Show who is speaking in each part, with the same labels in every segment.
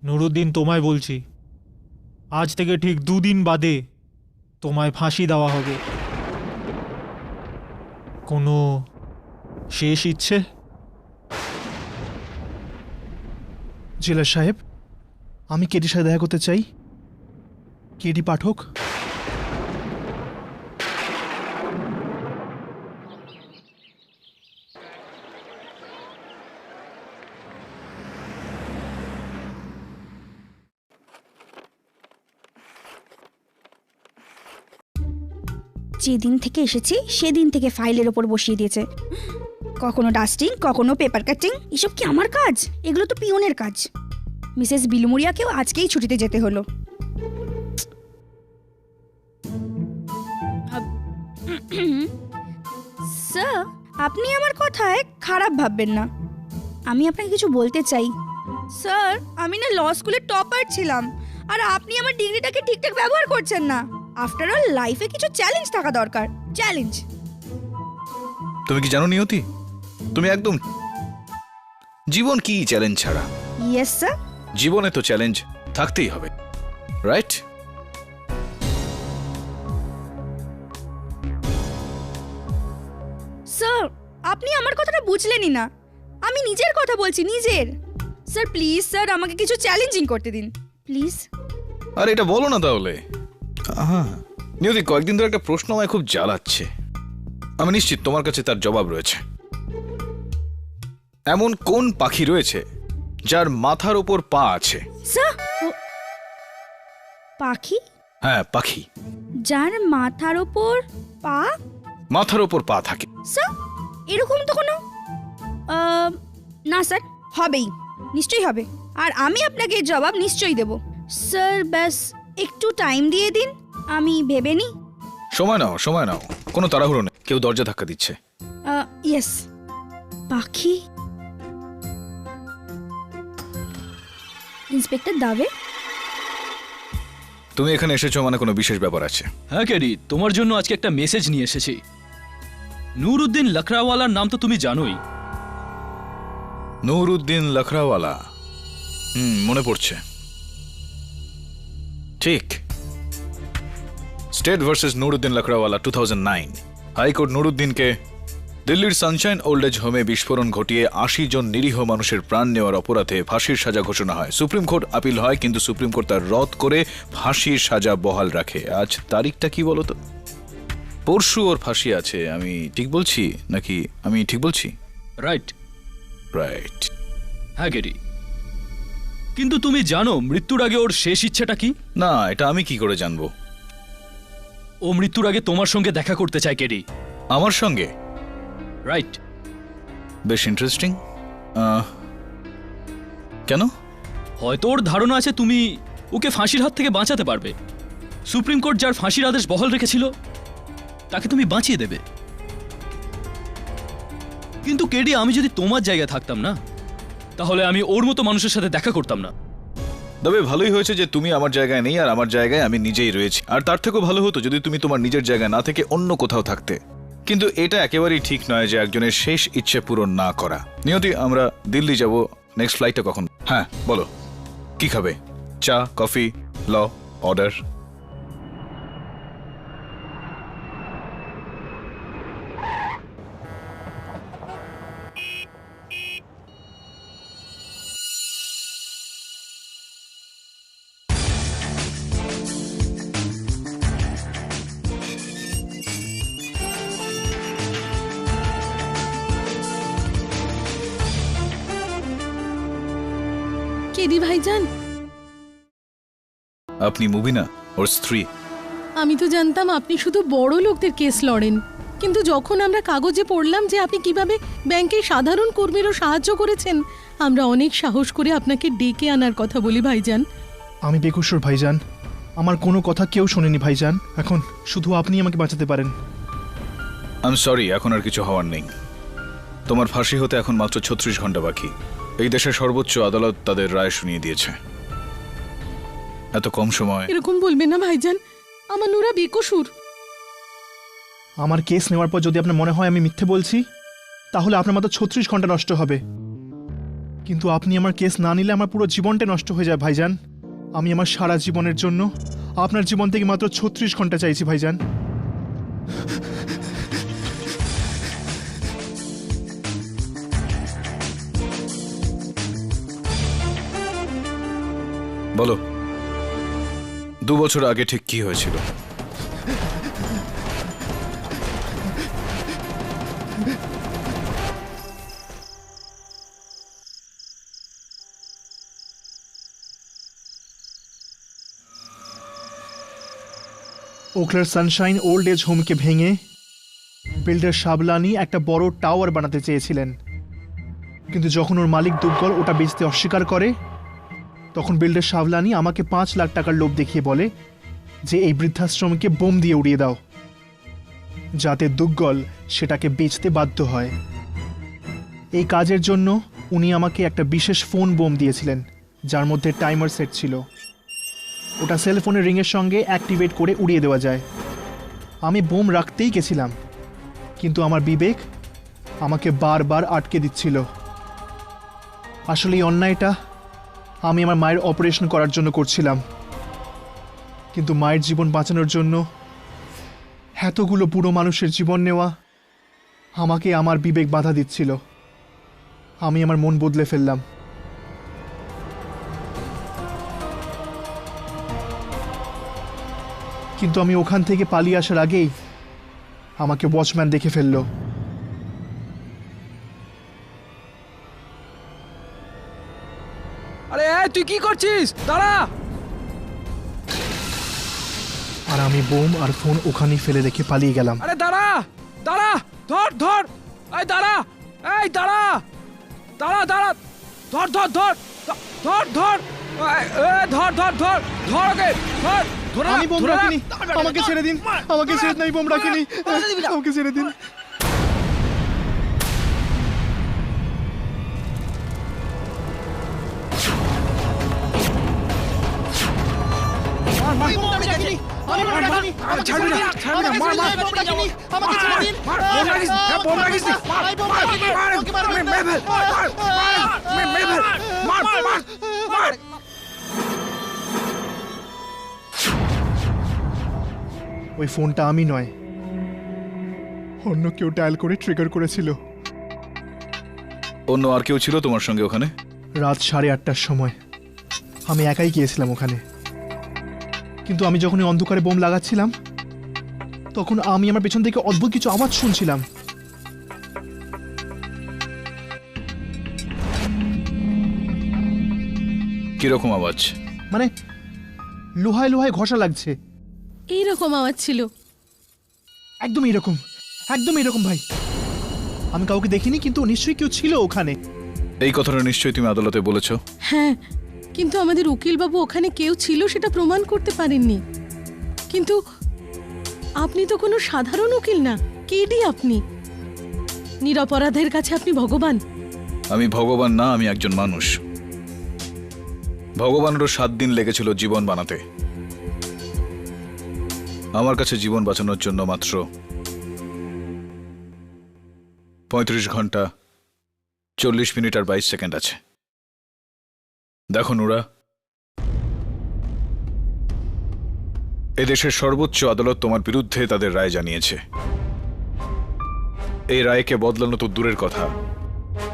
Speaker 1: নুরুদ্দিন, তোমায় বলছি, আজ থেকে ঠিক 2 দিন বাদে তোমায় ফাঁসি দেওয়া হবে। কোনো শেষ ইচ্ছে?
Speaker 2: জেলার সাহেব, আমি কেটির সাথে দেখা করতে চাই। কেটি পাঠক।
Speaker 3: যেদিন থেকে এসেছি সেদিন থেকে ফাইলের ওপর বসিয়ে দিয়েছে। কখনো ডাস্টিং, কখনো পেপার কাটিং। এসব কি আমার কাজ? এগুলো তো পিয়নের কাজ। মিসেস বিলুমুরিয়াকেও আজকেই ছুটিতে যেতে হলো। স্যার, আপনি আমার কথায় খারাপ ভাববেন না। আমি আপনাকে কিছু বলতে চাই। স্যার, আমি না ল স্কুলের টপার ছিলাম, আর আপনি আমার ডিগ্রিটাকে ঠিকঠাক ব্যবহার করছেন না। আফটার অল লাইফে কিছু চ্যালেঞ্জ থাকা দরকার। চ্যালেঞ্জ।
Speaker 4: তুমি কি জানো নিয়তি, তুমি একদম জীবন কি চ্যালেঞ্জ ছাড়া?
Speaker 3: Yes sir.
Speaker 4: জীবনে তো চ্যালেঞ্জ থাকতেই হবে, রাইট?
Speaker 3: স্যার, আপনি আমার কথাটা বুঝলেনই না। আমি নিজের কথা বলছি, নিজের। স্যার প্লিজ স্যার, আমাকে কিছু চ্যালেঞ্জিং করতে দিন প্লিজ।
Speaker 4: আর এটা বলো না তাহলে। নিয়তি, কয়েকদিন ধরে একটা প্রশ্ন আমায় খুব জ্বালাচ্ছে। আমি নিশ্চিত তোমার কাছে তার জবাব রয়েছে। এমন কোন পাখি রয়েছে যার মাথার ওপর পা আছে?
Speaker 3: স্যার, পাখি?
Speaker 4: হ্যাঁ, পাখি
Speaker 3: যার মাথার ওপর পা?
Speaker 4: মাথার ওপর পা থাকে।
Speaker 3: স্যার, এরকম তো কোনো না স্যার, হবেই, নিশ্চয়ই হবে। আর আমি আপনাকে জবাব নিশ্চয়ই দেব। স্যার ব্যাস একটু টাইম দিয়ে দিন, আমি ভেবে নিই।
Speaker 4: সময় নাও, সময় নাও, কোনো তাড়াহুড়ো নেই। কেউ দরজা ধাক্কা দিচ্ছে।
Speaker 3: ইয়েস, পাখি। ইন্সপেক্টর দাবে,
Speaker 4: তুমি এখানে এসেছো মানে কোনো বিশেষ ব্যাপার আছে।
Speaker 5: হ্যাঁ ক্যারি, তোমার জন্য আজকে একটা মেসেজ নিয়ে এসেছি। নুরুদ্দিন লখরাওয়ালার নাম তো তুমি জানোই।
Speaker 4: নুরুদ্দিন লখরাওয়ালা, মনে পড়ছে। ঠিক, স্টেট ভার্সেস নুরুদ্দিন লখরাওয়ালা 2009। হাইকোর্ট নুরুদ্দিনকে দিল্লির সানশাইন ওল্ড এজ হোমে বিস্ফোরণ ঘটিয়ে 80 জন নিরীহ মানুষের প্রাণ নেওয়ার অপরাধে ফাঁসির সাজা ঘোষণা হয়। সুপ্রিম কোর্ট আপিল হয়, কিন্তু সুপ্রিম কোর্ট তার রদ করে ফাঁসির সাজা বহাল রাখে। আজ তারিখটা কি বলতো? পরশু ওর ফাঁসি আছে। আমি ঠিক বলছি নাকি? আমি ঠিক বলছি?
Speaker 5: Right
Speaker 4: right.
Speaker 5: হ্যাঁ ক্যারি, কিন্তু তুমি জানো মৃত্যুর আগে ওর শেষ ইচ্ছেটা কি?
Speaker 4: না, এটা আমি কি করে জানবো?
Speaker 5: ও মৃত্যুর আগে তোমার সঙ্গে দেখা করতে চায় ক্যারি।
Speaker 4: আমার সঙ্গে?
Speaker 5: রাইট।
Speaker 4: বেশ ইন্টারেস্টিং। কেন?
Speaker 5: হয়তো ওর ধারণা আছে তুমি ওকে ফাঁসির হাত থেকে বাঁচাতে পারবে। সুপ্রিম কোর্ট যার ফাঁসির আদেশ বহাল রেখেছিল তাকে তুমি বাঁচিয়ে দেবে। কিন্তু কেডি, আমি যদি তোমার জায়গায় থাকতাম না, তাহলে আমি ওর মতো মানুষের সাথে দেখা করতাম না।
Speaker 4: তবে ভালোই হয়েছে যে তুমি আমার জায়গায় নেই আর আমার জায়গায় আমি নিজেই রয়েছি। আর তার থেকেও ভালো হতো যদি তুমি তোমার নিজের জায়গায় না থেকে অন্য কোথাও থাকতে। কিন্তু এটা একেবারেই ঠিক নয় যে একজনের শেষ ইচ্ছে পূরণ না করা। নিয়তি, আমরা দিল্লি যাব। নেক্সট ফ্লাইটটা কখন? হ্যাঁ বলো, কি খাবে? চা, কফি, ল, অর্ডার?
Speaker 6: কেডি ভাইজান,
Speaker 4: আপনি মুবিনা, ওর স্ত্রী।
Speaker 6: আমি তো জানতাম আপনি শুধু বড় লোকদের কেস লড়েন, কিন্তু যখন আমরা কাগজে পড়লাম যে আপনি কিভাবে ব্যাংকের সাধারণ কর্মীরও সাহায্য করেছেন, আমরা অনেক সাহস করে আপনাকে ডেকে আনার কথা বলি ভাইজান।
Speaker 2: আমি বেকসুর ভাইজান, আমার কোনো কথা কেউ শোনেনি ভাইজান। এখন শুধু আপনি আমাকে বাঁচাতে পারেন।
Speaker 4: আই এম সরি, এখন আর কিছু হওয়ার নেই। তোমার ফাঁসি হতে এখন মাত্র 36 ঘন্টা বাকি। এই দেশের সর্বোচ্চ আদালত তাদের রায় শুনিয়ে দিয়েছে। এত কম সময়
Speaker 6: এরকম বলবেন না ভাইজান, আমার নুরা বেকসুর।
Speaker 2: আমার কেস নেওয়ার পর যদি আপনার মনে হয় আমি মিথ্যে বলছি, তাহলে আপনার মাত্র 36 ঘন্টা নষ্ট হবে। কিন্তু আপনি আমার কেস না নিলে আমার পুরো জীবনটা নষ্ট হয়ে যায় ভাইজান। আমি আমার সারা জীবনের জন্য আপনার জীবন থেকে মাত্র 36 ঘন্টা চাইছি ভাইজান।
Speaker 4: বলো 2 বছর আগে ঠিক কি হয়েছিল?
Speaker 2: ওকলার সানশাইন ওল্ড এজ হোমকে ভেঙে বিল্ডার শাবলানি একটা বড় টাওয়ার বানাতে চেয়েছিলেন, কিন্তু যখন ওর মালিক দুগ্গল ওটা বেচতে অস্বীকার করে, তখন বিল্ডার শাবলানি আমাকে 5 লাখ টাকার লোভ দেখিয়ে বলে যে এই বৃদ্ধাশ্রমকে বোম দিয়ে উড়িয়ে দাও, যাতে দুগ্গল সেটাকে বেচতে বাধ্য হয়। এই কাজের জন্য উনি আমাকে একটা বিশেষ ফোন বোম দিয়েছিলেন, যার মধ্যে টাইমার সেট ছিল। ওটা সেল ফোনের রিংয়ের সঙ্গে অ্যাক্টিভেট করে উড়িয়ে দেওয়া যায়। আমি বোম রাখতেই গেছিলাম, কিন্তু আমার বিবেক আমাকে বারবার আটকে দিচ্ছিল। আসলে এই অন্যায়টা আমি আমার মায়ের অপারেশন করার জন্য করছিলাম, কিন্তু মায়ের জীবন বাঁচানোর জন্য এতগুলো বুড়ো মানুষের জীবন নেওয়া আমাকে আমার বিবেক বাধা দিচ্ছিল। আমি আমার মন বদলে ফেললাম। কিন্তু আমি ওখান থেকে পালিয়ে আসার আগেই আমাকে ওয়াচম্যান দেখে ফেললো।
Speaker 7: আরে এই তুই কি করছিস? দাঁড়া!
Speaker 2: আর আমি বোম আর ফোন ওখানেই ফেলে রেখে পালিয়ে গেলাম।
Speaker 7: আরে দাঁড়া! দাঁড়া! ধর ধর! এই দাঁড়া! এই দাঁড়া! দাঁড়া দাঁড়া! ধর ধর ধর! ধর ধর! ধর ধর ধর! ধর ওকে! ধর! ধরে
Speaker 2: আমি বোম
Speaker 7: ধরে রাখ!
Speaker 2: রাখিনি, আমাকে ছেড়ে দিন, আমাকে ছেড়ে দিন, আমি বোম রাখিনি, আমাকে ছেড়ে দিন।
Speaker 7: ছাড়বি না! ছাড়বি না! মার মার! মার! বোম রাখিস! হ্যাঁ বোম রাখিস! মার! মেরে ফেল! মেরে ফেল! মার! মার! মার!
Speaker 2: ওই ফোনটা আমি নয়, অন্য কেউ ডায়াল করে ট্রিগার করেছিল।
Speaker 4: অন্য আর কেউ ছিল তোমার সঙ্গে ওখানে?
Speaker 2: রাত 8:30টার সময় আমি একাই গিয়েছিলাম ওখানে, কিন্তু আমি যখন এই অন্ধকারে বোম লাগাচ্ছিলাম, তখন আমি আমার পেছন থেকে অদ্ভুত কিছু আওয়াজ শুনছিলাম।
Speaker 4: কিরকম আওয়াজ?
Speaker 2: মানে লোহায় লোহায় ঘষা লাগছে,
Speaker 6: এইরকম আওয়াজ ছিল।
Speaker 2: একদম এরকম, একদম এরকম ভাই। আমি কাউকে দেখিনি, কিন্তু নিশ্চয়ই কেউ ছিল ওখানে।
Speaker 4: এই কথাটা নিশ্চয়ই তুমি আদালতে বলেছো?
Speaker 6: হ্যাঁ, কিন্তু আমাদের উকিলবাবু ওখানে কেউ ছিল সেটা প্রমাণ করতে পারেননি। কিন্তু আপনি তো কোনো সাধারণ উকিল না, কেডি আপনি। নিরপরাধের কাছে আপনি ভগবান।
Speaker 4: আমি ভগবান না, আমি একজন মানুষ। ভগবানেরও 7 দিন লেগেছিল জীবন বানাতে। আমার কাছে জীবন বাঁচানোর জন্য মাত্র 35 ঘন্টা 40 মিনিট আর 22 সেকেন্ড আছে। দেখো নুরা, এদেশের সর্বোচ্চ আদালত তোমার বিরুদ্ধে তাদের রায় জানিয়েছে। এই রায়কে বদলানো তো দূরের কথা,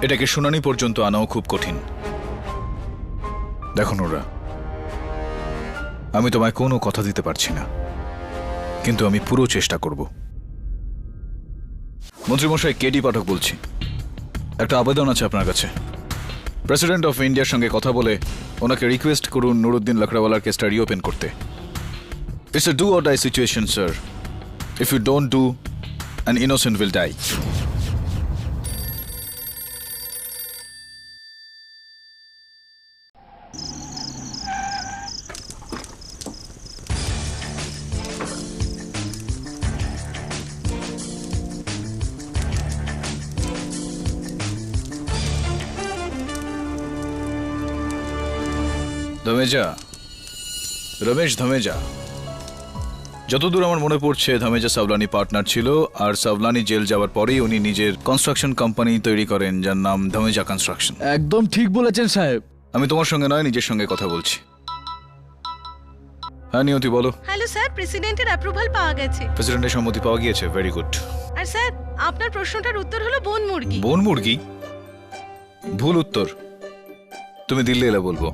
Speaker 4: এটাকে শুনানি পর্যন্ত আনাও খুব কঠিন। দেখো নুরা, আমি তোমায় কোনো কথা দিতে পারছি না, কিন্তু আমি পুরো চেষ্টা করব। মন্ত্রীমশাই, কেডি পাঠক বলছি। একটা আবেদন আছে আপনার কাছে। প্রেসিডেন্ট অফ ইন্ডিয়ার সঙ্গে কথা বলে ওনাকে রিকোয়েস্ট করুন নুরুদ্দিন লাকড়াওয়ালার কেসটা রিওপেন করতে। It's a do or die situation sir. If you don't do, an innocent will die. Dhameja, Ramesh Dhameja, যতদূর আমার মনে পড়ছে ধামেজা সাবলানি পার্টনার ছিল, আর সাবলানি জেল যাওয়ার পরেই উনি নিজের কনস্ট্রাকশন কোম্পানি তৈরি করেন যার নাম ধামেজা কনস্ট্রাকশন।
Speaker 7: একদম ঠিক বলেছেন সাহেব।
Speaker 4: আমি তোমার সঙ্গে নয়, নিজের সঙ্গে কথা বলছি। হ্যাঁ নিয়তি বলো।
Speaker 6: হ্যালো স্যার, প্রেসিডেন্টের অ্যাপ্রুভাল পাওয়া গেছে।
Speaker 4: প্রেসিডেন্টের সম্মতি পাওয়া গিয়েছে, ভেরি গুড।
Speaker 6: আর স্যার, আপনার প্রশ্নটার উত্তর হলো বন মুরগি।
Speaker 4: বন মুরগি? ভুল উত্তর, তুমি দিল্লি এলে বলবো।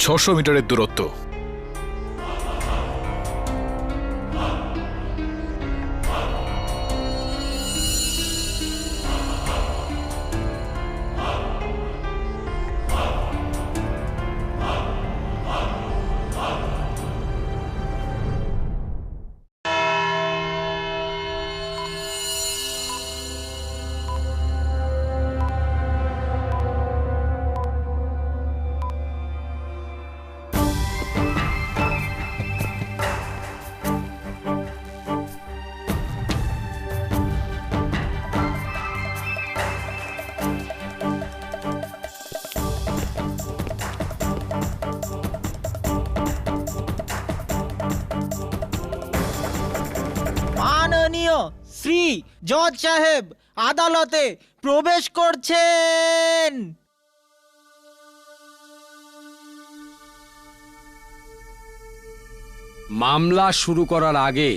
Speaker 4: ছশো মিটারের দূরত্ব।
Speaker 8: মাননীয় শ্রী জজ সাহেব আদালতে প্রবেশ করছেন।
Speaker 9: মামলা শুরু করার আগে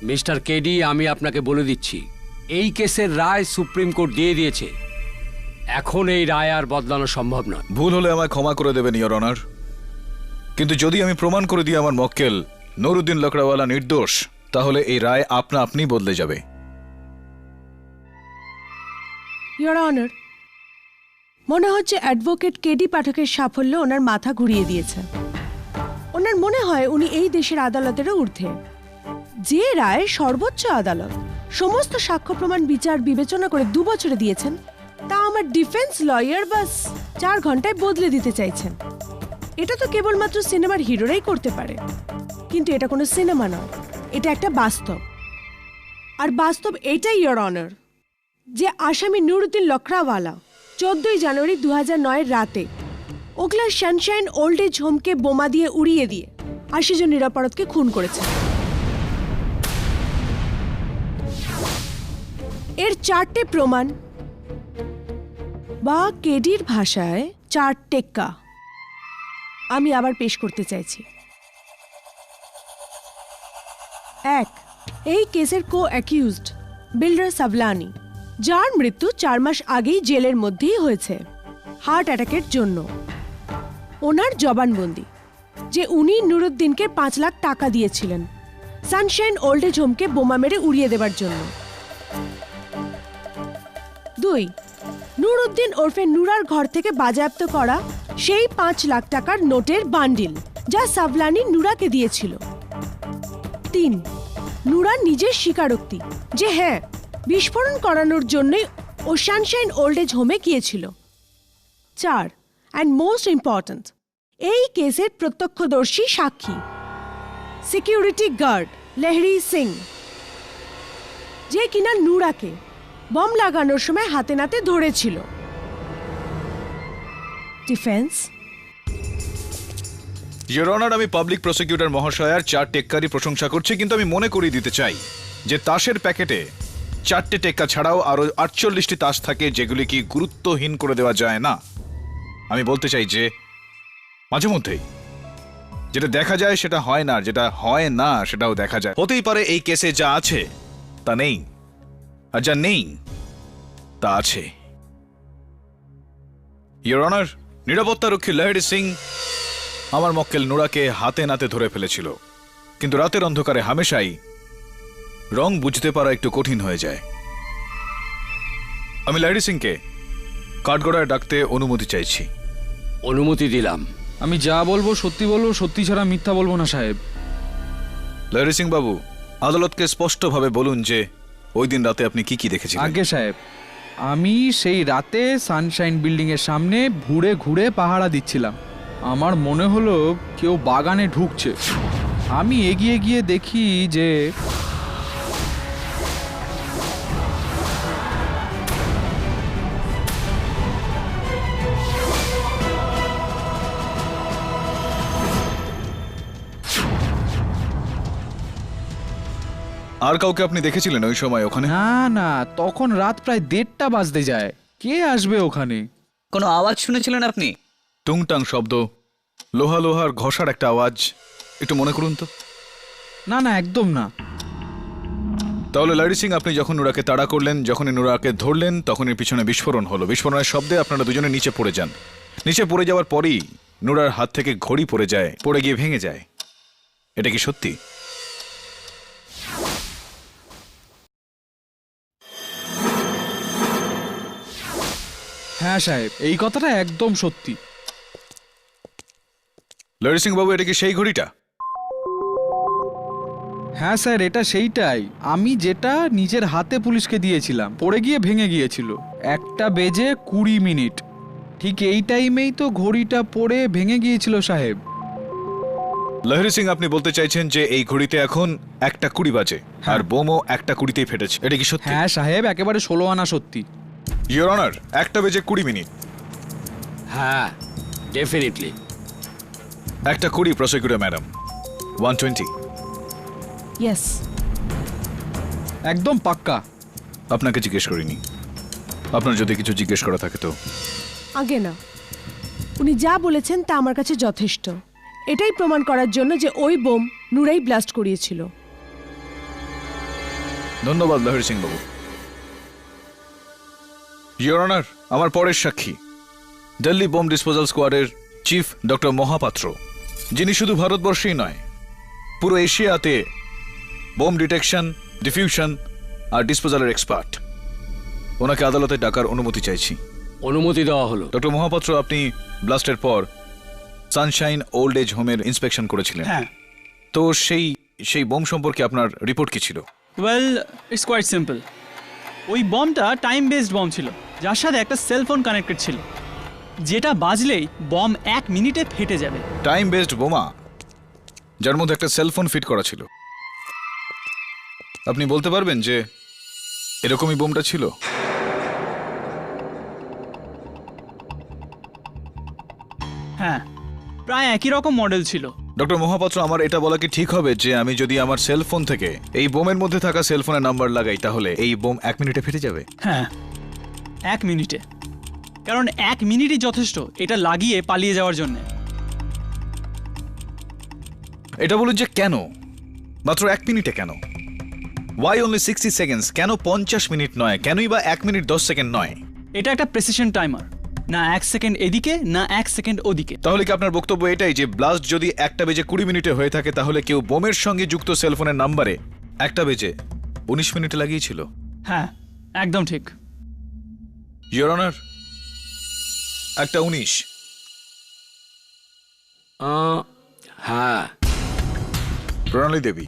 Speaker 9: মিস্টার কেডি, আমি আপনাকে বলে দিচ্ছি, এই কেসের রায় সুপ্রিম কোর্ট দিয়ে দিয়েছে। এখন এই রায় আর বদলানো সম্ভব নয়।
Speaker 4: ভুল হলে আমায় ক্ষমা করে দেবেন ইওর অনার, কিন্তু যদি আমি প্রমাণ করে দিই আমার মক্কেল নুরুদ্দিন লকড়াওয়ালা নির্দোষ, তাহলে এই রায় আপনা আপনি বদলে যাবে।
Speaker 10: ইয়োর অনার, মনে হচ্ছে অ্যাডভোকেট কেডি পাঠকের সাফল্য ওনার মাথা ঘুরিয়ে দিয়েছে। ওনার মনে হয় উনি এই দেশের আদালতেরও ঊর্ধ্বে। যে রায় সর্বোচ্চ আদালত সমস্ত সাক্ষ্য প্রমাণ বিচার বিবেচনা করে 2 বছরে দিয়েছেন, তা আমার ডিফেন্স লয়ার বাস 4 ঘন্টায় বদলে দিতে চাইছেন। এটা তো কেবলমাত্র সিনেমার হিরোরাই করতে পারে, কিন্তু এটা কোনো সিনেমা নয়, এটা একটা বাস্তব। আর বাস্তব এটাই ইয়োর অনার, যে আসামি নুরুদ্দিন লকড়াওয়ালা 14 জানুয়ারি 2009 রাতে ওকলার সানশাইন ওল্ড এজ হোমকে বোমা দিয়ে উড়িয়ে দিয়ে 80 জন নিরাপরাধকে খুন করেছে। এর 4টে প্রমাণ, বা কেডির ভাষায় 4 টেক্কা, আমি আবার পেশ করতে চাইছি। 1, এই কেসের কো অ্যাকিউজড বিল্ডার সাবলানি, যার মৃত্যু 4 মাস আগেই জেলের মধ্যেই হয়েছে হার্ট অ্যাটাকের জন্য। ওনার জবানবন্দি যে উনি নুরুদ্দিনকে 5 লাখ টাকা দিয়েছিলেন সানশাইন ওল্ড এজ হোমকে বোমা মেরে উড়িয়ে দেবার জন্য। 2, নুরুদ্দিন ওরফে নুরার ঘর থেকে বাজেয়াপ্ত করা সেই 5 লাখ টাকার নোটের বান্ডিল, যা সাবলানি নুরাকে দিয়েছিল। 3, নুরা নিজের স্বীকারোক্তি যে হ্যাঁ, বিস্ফোরণ করানোর জন্যই ও সানশাইন ওল্ড এজ হোমে গিয়েছিল। 4, অ্যান্ড মোস্ট ইম্পর্ট্যান্ট, এই কেসের প্রত্যক্ষদর্শী সাক্ষী সিকিউরিটি গার্ড লেহরি সিং, যে কিনা নুরাকে বম লাগানোর সময় হাতে নাতে ধরেছিল। ডিফেন্স।
Speaker 4: ইওর অনার, আমি পাবলিক প্রসিকিউটর মহাশয়ার 4 টেক্কারই প্রশংসা করছি, কিন্তু আমি মনে করিয়ে দিতে চাই যে তাসের প্যাকেটে 4টে টেক্কা ছাড়াও আরো 48টি তাস থাকে, যেগুলি কি গুরুত্বহীন করে দেওয়া যায় না। আমি বলতে চাই যে মাঝে মধ্যেই যেটা দেখা যায় সেটা হয় না, যেটা হয় না সেটাও দেখা যায়। হতেই পারে এই কেসে যা আছে তা নেই, আর যা নেই তা আছে। ইওর অনার, নিরাপত্তারক্ষী লহেরি সিং আমার মক্কেল নুরাকে হাতে নাতে ধরে ফেলেছিল, কিন্তু রাতের অন্ধকারে হামেশাই রং বুঝতে পারা একটু কঠিন হয়ে যায়। আমি লহেরি সিংকে কাঠগড়ায় ডাকতে অনুমতি চাইছি।
Speaker 9: অনুমতি দিলাম।
Speaker 7: আমি যা বলবো সত্যি বলবো, সত্যি ছাড়া মিথ্যা বলবো না সাহেব।
Speaker 4: লহেরি সিং বাবু, আদালতকে স্পষ্টভাবে বলুন যে ওই দিন রাতে আপনি কি কি দেখেছিলেন।
Speaker 7: আগে সাহেব, আমি সেই রাতে সানশাইন বিল্ডিং এর সামনে ঘুরে ঘুরে পাহারা দিচ্ছিলাম। আমার মনে হলো কেউ বাগানে ঢুকছে, আমি এগিয়ে গিয়ে দেখি যে
Speaker 4: আর কাউকে আপনি দেখেছিলেন ওই সময় ওখানে?
Speaker 7: না না, তখন রাত প্রায় 1:30 বাজতে যায়। কে আসবে ওখানে?
Speaker 11: কোনো আওয়াজ শুনেছিলেন আপনি?
Speaker 4: টুংটাং শব্দ, লোহা লোহার ঘষার একটা আওয়াজ, একটু মনে করুন তো।
Speaker 7: না না, একদম না।
Speaker 4: তাহলে লারি সিং, আপনি যখন নুরাকে তাড়া করলেন, যখনই নুরাকে ধরলেন, তখনই পিছনে বিস্ফোরণ হলো। বিস্ফোরণের শব্দে আপনারা দুজনে নিচে পড়ে যান। নিচে পড়ে যাওয়ার পরেই নুরার হাত থেকে ঘড়ি পড়ে যায়, পড়ে গিয়ে ভেঙে যায়। এটা কি সত্যি?
Speaker 7: হ্যাঁ সাহেব, এই কথাটা একদম সত্যি।
Speaker 4: লারি সিং বাবু, এটা কি সেই ঘড়িটা?
Speaker 7: হ্যাঁ স্যার, এটা সেইটাই। আমি যেটা নিজের হাতে পুলিশকে দিয়েছিলাম, পড়ে গিয়ে ভেঙে গিয়েছিল। 1:20 ঠিক এই টাইমেই তো ঘড়িটা পড়ে ভেঙে গিয়েছিল সাহেব।
Speaker 4: লাহিরি সিং, আপনি বলতে চাইছেন যে এই ঘড়িতে এখন 1:20 বাজে, আর বোমও 1:20 ফেটেছে, এটা কি সত্যি?
Speaker 7: হ্যাঁ সাহেব, একেবারে 16 আনা সত্যি।
Speaker 4: ইওর অনার, 1:20
Speaker 9: হ্যাঁ, ডেফিনেটলি।
Speaker 4: 1:20 prosecutor madam. 120।
Speaker 10: ইয়েস।
Speaker 7: একদম পাক্কা।
Speaker 4: আপনাকে জিজ্ঞেস করিনি। আপনার যদি কিছু জিজ্ঞেস করা থাকে তো।
Speaker 10: আগে না, উনি যা বলেছেন তা আমার কাছে যথেষ্ট। এটাই প্রমাণ করার জন্য যে ওই বোম নুরাই ব্লাস্ট করিয়েছিল।
Speaker 4: ধন্যবাদ লাহিরি সিং বাবু। ইওর অনার, আমার পরের সাক্ষী দিল্লি বোম ডিসপোজাল স্কোয়াডের চিফ ডক্টর মহাপাত্র, যিনি শুধু ভারতবর্ষেই নয়, পুরো এশিয়াতে বোম ডিটেকশন, ডিফিউশন আর ডিসপোজালের এক্সপার্ট। ওনাকে আদালতে ডাকার অনুমতি চাইছি।
Speaker 9: অনুমতি দেওয়া হলো।
Speaker 4: ডক্টর মহাপাত্র, আপনি ব্লাস্টের পর সানশাইন ওল্ড এজ হোমের ইন্সপেকশন করেছিলেন।
Speaker 5: হ্যাঁ।
Speaker 4: তো সেই বোম সম্পর্কে আপনার রিপোর্ট কি ছিল?
Speaker 5: Well, it's quite simple. ওই বমটা টাইম বেসড বম ছিল, যার সাথে একটা সেলফোন কানেক্টেড ছিল, যেটা বাজলেই বম 1 মিনিটে ফেটে যাবে।
Speaker 4: টাইম বেসড বোমা, যার মধ্যে একটা সেলফোন ফিট করা ছিল। আপনি বলতে পারবেন যে এরকমই বোমটা ছিল?
Speaker 5: হ্যাঁ, প্রায় একই রকম মডেল ছিল।
Speaker 4: ডক্টর মহাপাত্র, আমার এটা বলা কি ঠিক হবে যে আমি যদি আমার সেলফোন থেকে এই বোমের মধ্যে থাকা সেলফোনের নাম্বার লাগাই, তাহলে এই বোম 1 মিনিটে ফেটে যাবে?
Speaker 5: হ্যাঁ, 1 মিনিটে। কারণ 1 মিনিটই যথেষ্ট এটা লাগিয়ে পালিয়ে যাওয়ার জন্য।
Speaker 4: এটা বলুন যে কেন মাত্র 1 মিনিটে? কেন ওয়াই অনলি 60 সেকেন্ডস? কেন 50 মিনিট নয়? কেনই বা 1 মিনিট 10 সেকেন্ড নয়?
Speaker 5: এটা একটা প্রেসিশন টাইমার, না 1 সেকেন্ড এদিকে না 1 সেকেন্ড ওদিকে।
Speaker 4: তাহলে কি আপনার বক্তব্য এটাই যে ব্লাস্ট যদি 1:20 হয়ে থাকে, তাহলে কেউ বোমের সঙ্গে যুক্ত সেলফোনের নাম্বারে 1:19 লাগিয়েছিল?
Speaker 5: হ্যাঁ, একদম ঠিক।
Speaker 4: Your honour, 1:19।
Speaker 9: হ্যাঁ।
Speaker 4: Pranali Devi,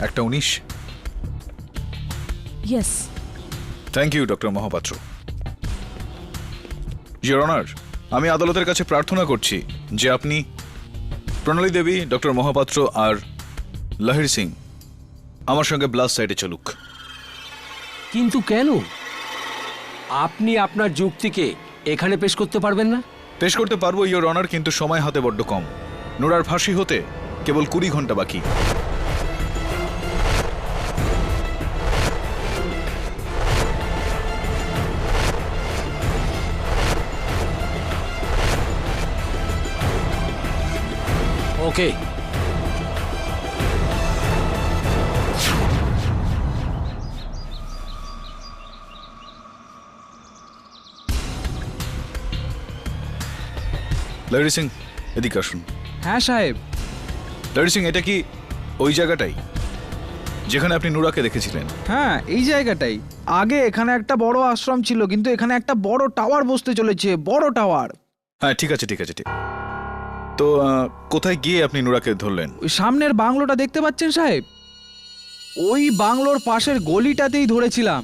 Speaker 4: 1:19।
Speaker 10: Yes.
Speaker 4: Thank you doctor Mohapatra. Your honour, আমি আদালতের কাছে প্রার্থনা করছি যে আপনি প্রণালী দেবী, ডক্টর মহাপাত্র আর লাহিরি সিং আমার সঙ্গে ব্লাস্ট সাইডে চলুক।
Speaker 9: কিন্তু কেন? আপনি আপনার যুক্তিকে এখানে পেশ করতে পারবেন না?
Speaker 4: পেশ করতে পারবো ইওর অনার, কিন্তু সময় হাতে বড্ড কম। নুরার ফাঁসি হতে কেবল 20 ঘন্টা বাকি।
Speaker 9: ওকে।
Speaker 4: লাহিরি সিং, এদিকে আসুন।
Speaker 7: হ্যাঁ সাহেব।
Speaker 4: লাহিরি সিং, এটা কি ওই জায়গাটাই যেখানে আপনি নুরাকে দেখেছিলেন?
Speaker 7: হ্যাঁ, এই জায়গাটাই। আগে এখানে একটা বড় আশ্রম ছিল, কিন্তু এখানে একটা বড় টাওয়ার বসতে চলেছে, বড় টাওয়ার।
Speaker 4: হ্যাঁ, ঠিক আছে ঠিক আছে ঠিক। তো কোথায় গিয়ে আপনি নুরাকে ধরলেন?
Speaker 7: ওই সামনের বাংলোটা দেখতে পাচ্ছেন সাহেব, ওই বাংলোর পাশের গলিটাতেই ধরেছিলাম।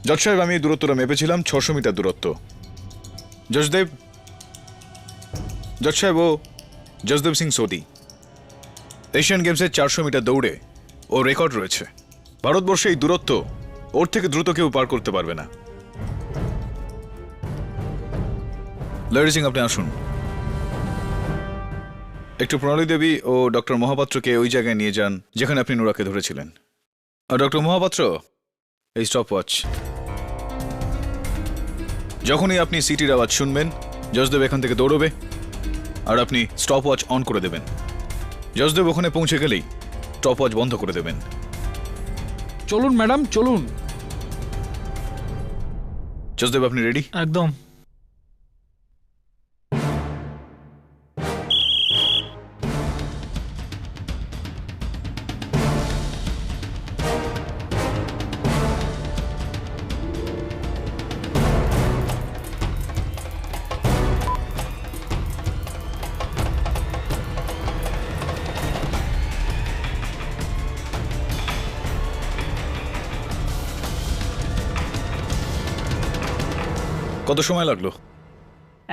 Speaker 4: জজ সাহেব, আমি দূরত্বটা মেপেছিলাম, 600 মিটার দূরত্ব। জজদেব, জজ সাহেব, ও জসদেব সিং সোডি, এশিয়ান গেমসের 400 মিটার দৌড়ে ও রেকর্ড রয়েছে। ভারতবর্ষে এই দূরত্ব ওর থেকে দ্রুত কেউ পার করতে পারবে না। লহরি সিং, আপনি আসুন। একটু প্রণালী দেবী ও ডক্টর মহাপাত্রকে ওই জায়গায় নিয়ে যান যেখানে আপনি নুরাকে ধরেছিলেন। আর ডক্টর মহাপাত্র, এই স্টপ ওয়াচ। যখনই আপনি সিটির আওয়াজ শুনবেন, যশদেব এখান থেকে দৌড়বে আর আপনি স্টপ ওয়াচ অন করে দেবেন। যশদেব ওখানে পৌঁছে গেলেই স্টপ ওয়াচ বন্ধ করে দেবেন।
Speaker 7: চলুন ম্যাডাম, চলুন।
Speaker 4: যশদেব, আপনি রেডি?
Speaker 1: একদম।
Speaker 4: কত সময় লাগলো?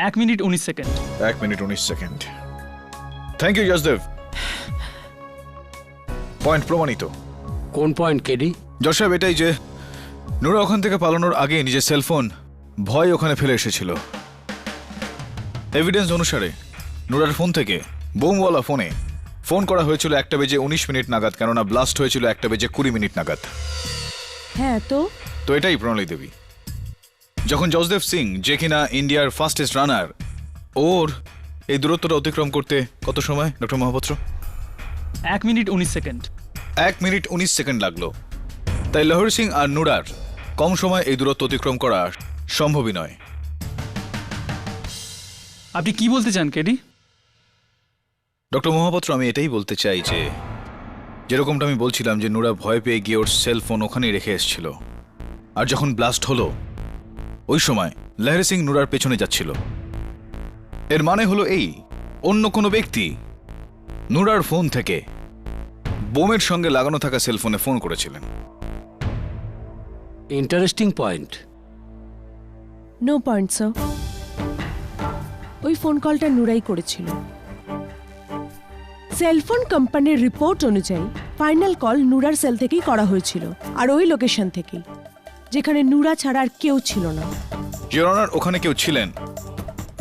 Speaker 5: 1 minute 19 second.
Speaker 4: 1 minute 19 second. Thank you Jashdev. Point প্রমাণিত।
Speaker 9: কোন পয়েন্ট কেডি?
Speaker 4: যশ সাহেব, এটাই যে নুরা ওখান থেকে পালানোর আগে নিজের সেলফোন ভয় ওখানে ফেলে এসেছিল। এভিডেন্স অনুসারে নুরার ফোন থেকে বোমওয়ালা ফোনে ফোন করা হয়েছিল 1টা বেজে 19 মিনিট নাগাদ, কেননা ব্লাস্ট হয়েছিল 1টা বেজে 20 মিনিট নাগাদ।
Speaker 10: হ্যাঁ
Speaker 4: তো এটাই প্রণালী দেবী। যখন যশদেব সিং, যে কিনা ইন্ডিয়ার ফাস্টেস্ট রানার, ওর এই দূরত্বটা অতিক্রম করতে কত সময় doctor Mohapatra?
Speaker 5: 1 minute 19 second.
Speaker 4: 1 minute 19 second লাগলো। তাই লহরি সিং আর নুরার কম সময় এই দূরত্ব অতিক্রম করা সম্ভবই নয়।
Speaker 5: আপনি কি বলতে চান কেডি?
Speaker 4: ডক্টর মহাপাত্র, আমি এটাই বলতে চাই যে যেরকমটা আমি বলছিলাম যে নুরা ভয় পেয়ে গিয়ে ওর সেল ফোন ওখানেই রেখে এসেছিল, আর যখন ব্লাস্ট হলো ওই সময় লহরি সিং নুরার পেছনে যাচ্ছিল। এর মানে হলো এই, অন্য কোনো ব্যক্তি নুরার ফোন থেকে বোমের সঙ্গে লাগানো থাকা সেলফোনে ফোন করেছিলেন।
Speaker 9: Interesting point.
Speaker 10: No point sir. ওই ফোন কলটা নুরাই করেছিল। সেলফোন কোম্পানির রিপোর্ট অনুযায়ী ফাইনাল কল নুরার সেল থেকেই করা হয়েছিল, আর ওই লোকেশন থেকেই, যেখানে নুরা ছাড়া আর কেউ ছিল না।
Speaker 4: ইওর অনার, ওখানে কেউ ছিলেন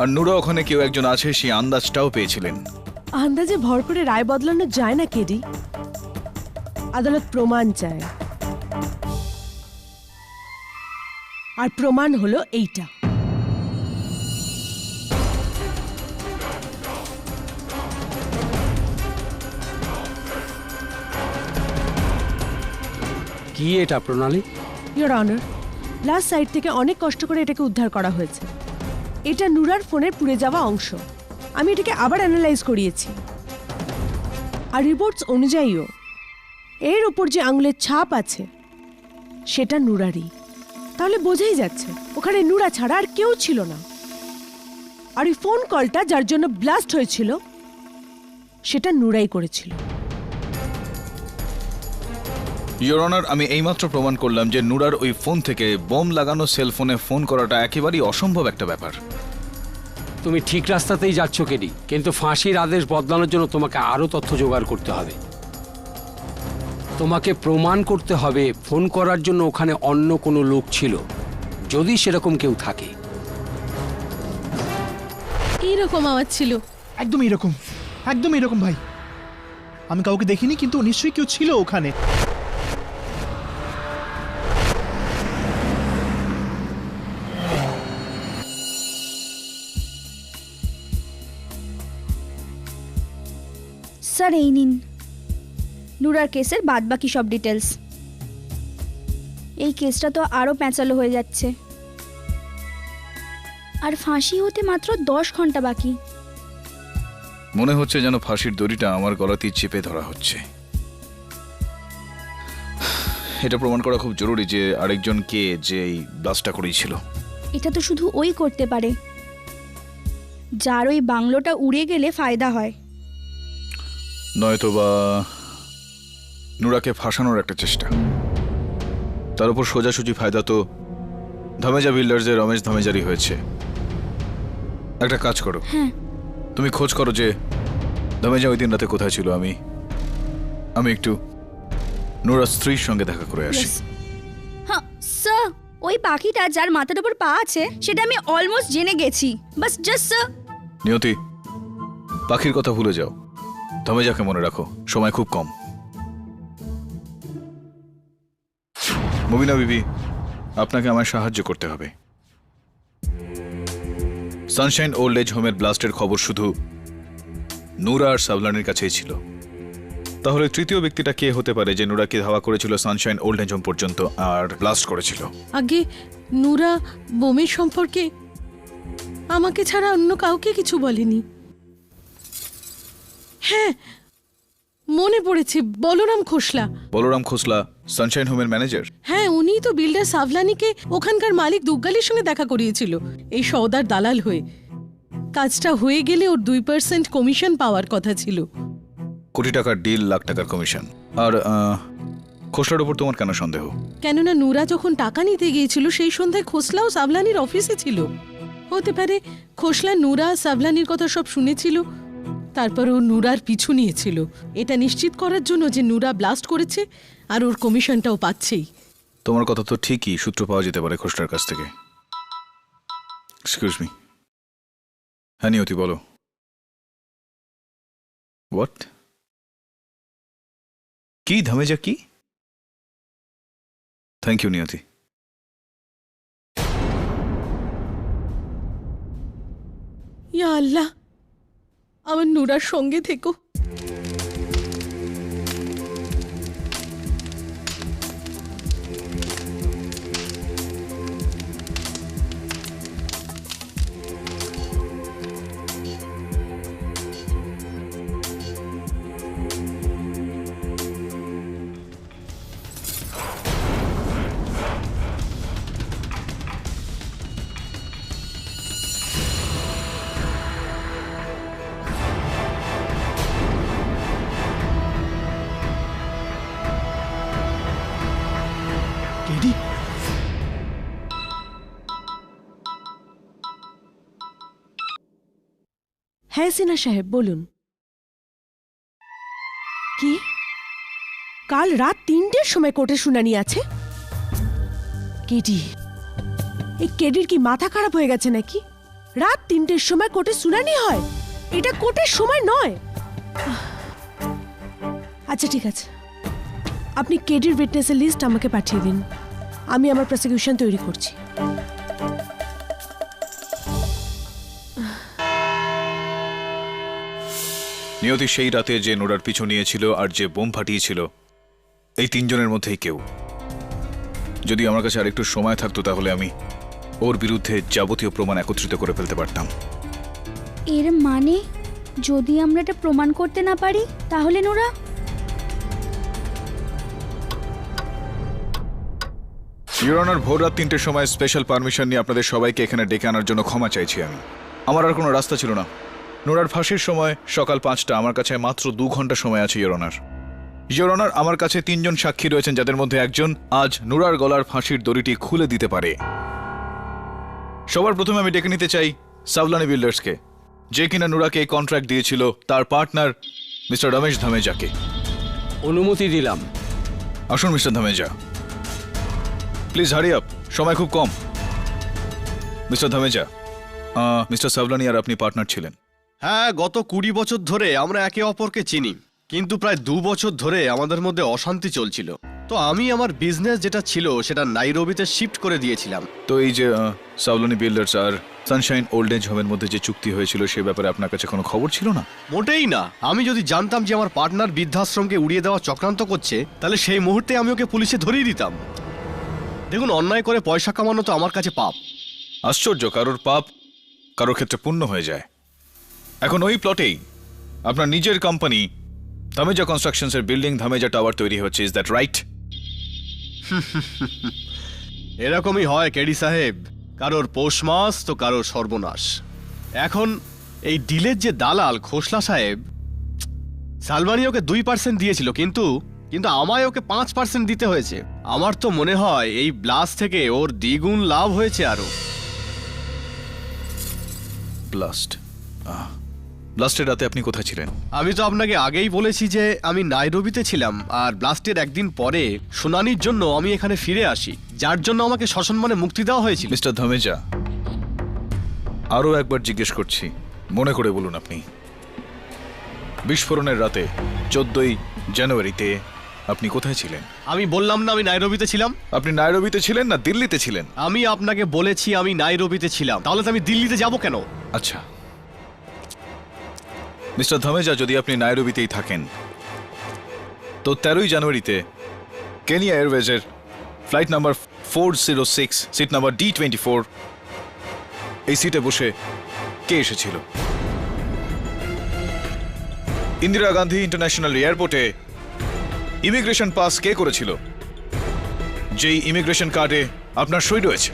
Speaker 4: আর নুরা ওখানে কেউ একজন আছে, সেই আন্দাজটাও পেয়েছিলেন।
Speaker 10: আন্দাজে ভর করে রায় বদলানো যায় না কেডি। আদালত প্রমাণ চায়, আর প্রমাণ হলো এইটা।
Speaker 9: কি এটা প্রণালী?
Speaker 10: ইওর অনার, লাস্ট সাইড থেকে অনেক কষ্ট করে এটাকে উদ্ধার করা হয়েছে। এটা নুরার ফোনের পুড়ে যাওয়া অংশ। আমি এটাকে আবার অ্যানালাইজ করিয়েছি, আর রিপোর্টস অনুযায়ীও এর উপর যে আঙুলের ছাপ আছে সেটা নুরারই। তাহলে বোঝাই যাচ্ছে ওখানে নুরা ছাড়া আর কেউ ছিল না। আর এই ফোন কলটা যার জন্য ব্লাস্ট হয়েছিল সেটা নুরাই করেছিল।
Speaker 4: ইওর অনার, আমি এইমাত্র প্রমাণ করলাম যে নুরার ওই ফোন থেকে বোম লাগানো সেলফোনে ফোন করাটা একেবারেই অসম্ভব একটা ব্যাপার।
Speaker 9: তুমি ঠিক রাস্তাতেই যাচ্ছ কেডি, কিন্তু ফাঁসির আদেশ বদলানোর জন্য তোমাকে আরো তথ্য জোগাড় করতে হবে। তোমাকে প্রমাণ করতে হবে ফোন করার জন্য ওখানে অন্য কোনো লোক ছিল, যদি সেরকম কেউ থাকে।
Speaker 6: এইরকম আওয়াজ ছিল।
Speaker 2: একদম এরকম, একদম এরকম ভাই। আমি কাউকে দেখিনি, কিন্তু নিশ্চয়ই কেউ ছিল ওখানে।
Speaker 3: স্যার, এই নিন নুরার কেসের বাদবাকি সব ডিটেলস। এই কেসটা তো আরও প্যাঁচালো হয়ে যাচ্ছে, আর ফাঁসি হতে মাত্র 10 ঘন্টা বাকি।
Speaker 4: মনে হচ্ছে যেন ফাঁসির দড়িটা আমার গলাতেই চেপে ধরা হচ্ছে। এটা প্রমাণ করা খুব জরুরি যে আরেকজন কে যে এই ব্লাস্টটা করেছিল।
Speaker 3: এটা তো শুধু ওই করতে পারে যার ওই বাংলোটা উড়ে গেলে ফায়দা হয়।
Speaker 4: নয়তো বা নুরাকে ফাঁসানোর একটা চেষ্টা। তার উপর সোজাসুজি ফায়দা তো ধামেজা বিল্ডার্সের রমেশ ধামেজারই হয়েছে। একটা কাজ করো,
Speaker 3: হ্যাঁ,
Speaker 4: তুমি খোঁজ করো যে ধামেজা ওই দিন রাতে কোথায় ছিল। আমি আমি একটু নুরার স্ত্রীর সঙ্গে দেখা করে আসি।
Speaker 3: হ্যাঁ স্যার, ওই পাখিটা যার মাথার উপর পা আছে সেটা আমি অলমোস্ট জেনে গেছি। বাস জাস্ট স্যার।
Speaker 4: নিয়তি, পাখির কথা ভুলে যাও, ধমেজাকে মনে রাখো, সময় খুব কম। মুবিনা বিবি, আপনাকে আমায় সাহায্য করতে হবে। সানশাইন ওল্ড এজ হোমের ব্লাস্টের খবর শুধু নুরা আর সাবলানির কাছেই ছিল। তাহলে তৃতীয় ব্যক্তিটা কে হতে পারে যে নুরাকে ধাওয়া করেছিল সানশাইন ওল্ড এজ হোম পর্যন্ত আর ব্লাস্ট করেছিল?
Speaker 6: আগে নুরা বোমের সম্পর্কে আমাকে ছাড়া অন্য কাউকে কিছু বলেনি। হ্যাঁ, মনে পড়েছে, বলরাম খোসলা।
Speaker 4: বলরাম খোসলা সানশাইন হোমের ম্যানেজার?
Speaker 6: হ্যাঁ, উনিই তো বিল্ডার সাভলানিকে ওখানকার মালিক দুগ্গালির সঙ্গে দেখা করিয়েছিল এই সওদার দালাল হয়ে। কাজটা হয়ে গেলে ওর 2% কমিশন পাওয়ার কথা ছিল।
Speaker 4: কোটি টাকার ডিল, লাখ টাকার কমিশন। আর খোসলার উপর তোমার কেন সন্দেহ?
Speaker 6: কেননা নুরা যখন টাকা নিতে গিয়েছিল সেই সন্ধ্যায় খোসলাও সাভলানির অফিসে ছিল। হতে পারে খোসলা নুরা সাভলানির কথা সব শুনেছিল, তারপর ও নুরার পিছু নিয়েছিল এটা নিশ্চিত করার জন্য যে নুরা ব্লাস্ট করেছে আর ওর কমিশনটাও পাচ্ছেই।
Speaker 4: তোমার কথা তো ঠিকই, সূত্র পাওয়া যেতে পারে খোসলার কাছ থেকে। Excuse me. হ্যাঁ নিয়তি, বলো। হোয়াট? কি ধামেজা কি? থ্যাংক ইউ নিয়তি।
Speaker 6: ইয়া আল্লাহ, আমার নুরার সঙ্গে থেকো।
Speaker 2: কেডি,
Speaker 10: হ্যাঁ সিনহা সাহেব বলুন। কি কাল রাত 3টের সময় কোর্টে শুনানি আছে? কেডি, এই কেডির কি মাথা খারাপ হয়ে গেছে নাকি? রাত 3টের সময় কোর্টে শুনানি হয়? এটা কোর্টের সময় নয়। আচ্ছা ঠিক আছে, আপনি কেডির উইটনেসের লিস্ট আমাকে পাঠিয়ে দিন, আমি আমার প্রসিকিউশন তৈরি করছি।
Speaker 4: নিয়তি সেই রাতে যে নোরার পিছু নিয়েছিল আর যে বোম ফাটিয়েছিল, এই 3 জনের মধ্যেই কেউ। যদি আমার কাছে আরেকটু সময় থাকতো তাহলে আমি ওর বিরুদ্ধে যাবতীয় প্রমাণ একত্রিত করে ফেলতে পারতাম।
Speaker 3: এর মানে যদি আমরা এটা প্রমাণ করতে না পারি তাহলে নোরা?
Speaker 4: ইওর অনার, ভোর রাত 3টের সময় স্পেশাল পারমিশন নিয়ে আপনাদের সবাইকে এখানে ডেকে আনার জন্য ক্ষমা চাইছি আমি। আমার আর কোনো রাস্তা ছিল না। নোরার ফাঁসির সময় সকাল 5টা, আমার কাছে মাত্র 2 ঘন্টা সময় আছে ইওর অনার। ইওর অনার, আমার কাছে 3 জন সাক্ষী রয়েছেন যাদের মধ্যে একজন আজ নোরার গলার ফাঁসির দড়িটি খুলে দিতে পারে। সবার প্রথমে আমি ডেকে নিতে চাই সাভলানি বিল্ডার্সকে, যে কিনা নোরাকে এই কন্ট্রাক্ট দিয়েছিল, তার পার্টনার মিস্টার রমেশ ধামেজাকে।
Speaker 9: অনুমতি দিলাম।
Speaker 4: আসুন মিস্টার ধামেজা, প্লিজ হারি আপ, সময় খুব কম। মিস্টার ধামেজা, মিস্টার সাভলানি আর আপনি পার্টনার ছিলেন?
Speaker 12: হ্যাঁ, গত 20 বছর ধরে আমরা একে অপরকে চিনি, কিন্তু প্রায় 2 বছর ধরে আমাদের মধ্যে অশান্তি চলছিল। তো আমি আমার বিজনেস যেটা ছিল সেটা নাইরোবিতে শিফট করে দিয়েছিলাম।
Speaker 4: তো এই যে সাভলানি বিল্ডার্স আর সানশাইন ওল্ড এজ হোমের মধ্যে যে চুক্তি হয়েছিল সে ব্যাপারে আপনার কাছে কোনো খবর ছিল না?
Speaker 12: মোটেই না। আমি যদি জানতাম যে আমার পার্টনার বৃদ্ধাশ্রমকে উড়িয়ে দেওয়া চক্রান্ত করছে, তাহলে সেই মুহূর্তে আমি ওকে পুলিশে ধরিয়ে দিতাম। দেখুন, অন্যায় করে পয়সা কামানো তো আমার কাছে পাপ।
Speaker 4: আশ্চর্য, কারোর পাপ কারোর ক্ষেত্রে পুণ্য হয়ে যায়। এখন ওই প্লটেই আপনার নিজের কোম্পানি ধামেজা কনস্ট্রাকশনসের বিল্ডিং ধামেজা টাওয়ার তৈরি হচ্ছে, ইজ দ্যাট রাইট?
Speaker 12: এরকমই হয় কেডি সাহেব, কারোর পৌষ মাস তো কারোর সর্বনাশ। এখন এই ডিলের যে দালাল খোসলা সাহেব, সালমানি ওকে 2% দিয়েছিল, কিন্তু আমায় ওকে 5% দিতে হয়েছে। আমার তো মনে হয় এই ব্লাস্ট থেকে ওর দ্বিগুণ লাভ হয়েছে আরো।
Speaker 4: ব্লাস্ট? ব্লাস্টের রাতে আপনি কোথায় ছিলেন?
Speaker 12: আমি তো আপনাকে আগেই বলেছি যে আমি নাইরোবিতে ছিলাম, আর ব্লাস্টের একদিন পরে শুনানির জন্য আমি এখানে ফিরে আসি, যার জন্য আমাকে সসম্মানে মুক্তি দেওয়া হয়েছিল।
Speaker 4: মিস্টার ধামেজা, আরও একবার জিজ্ঞেস করছি, মনে করে বলুন আপনি বিস্ফোরণের রাতে 14ই জানুয়ারিতে আপনি কোথায় ছিলেন?
Speaker 12: আমি বললাম না আমি নাইরোবিতে ছিলাম।
Speaker 4: আপনি নাইরোবিতে ছিলেন না দিল্লিতে ছিলেন?
Speaker 12: আমি আপনাকে বলেছি আমি নাইরোবিতে ছিলাম, তাহলে তো আমি দিল্লিতে যাব কেন?
Speaker 4: আচ্ছা মিস্টার ধামেজা, যদি আপনি নাইরোবিতেই থাকেন তো 13ই জানুয়ারিতে কেনিয়া এয়ারওয়েজের flight number 406 seat number D24 এই সিটে বসে কে এসেছিল? ইন্দিরা গান্ধী ইন্টারন্যাশনাল এয়ারপোর্টে ইমিগ্রেশন পাস কে করেছিল, যেই ইমিগ্রেশন কার্ডে আপনার সই রয়েছে?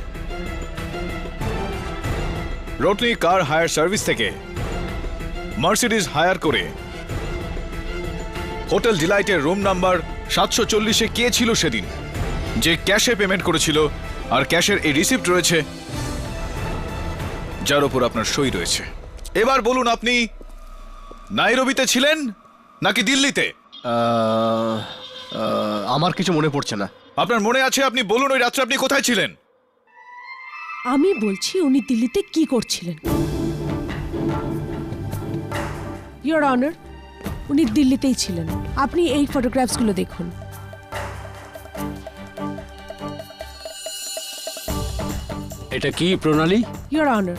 Speaker 4: রোটনি কার হায়ার সার্ভিস থেকে মার্সিডিজ হায়ার করে হোটেল ডিলাইটের রুম নাম্বার 740-এ কে ছিল সেদিন, যে ক্যাশে পেমেন্ট করেছিল, আর ক্যাশের এই রিসিপ্ট রয়েছে যার উপর আপনার সই রয়েছে? এবার বলুন আপনি নাইরোবিতে ছিলেন নাকি দিল্লিতে?
Speaker 12: আমার কিছু মনে পড়ছে না।
Speaker 4: আপনার মনে আছে? আপনি বলুন ওই রাত্রে আপনি কোথায় ছিলেন?
Speaker 10: আমি বলছি উনি দিল্লিতে কি করছিলেন। ইয়োর অনার, উনি দিল্লিতেই ছিলেন। আপনি এই ফটোগ্রাফসগুলো দেখুন।
Speaker 9: এটা কি প্রণালী?
Speaker 10: ইয়োর অনার,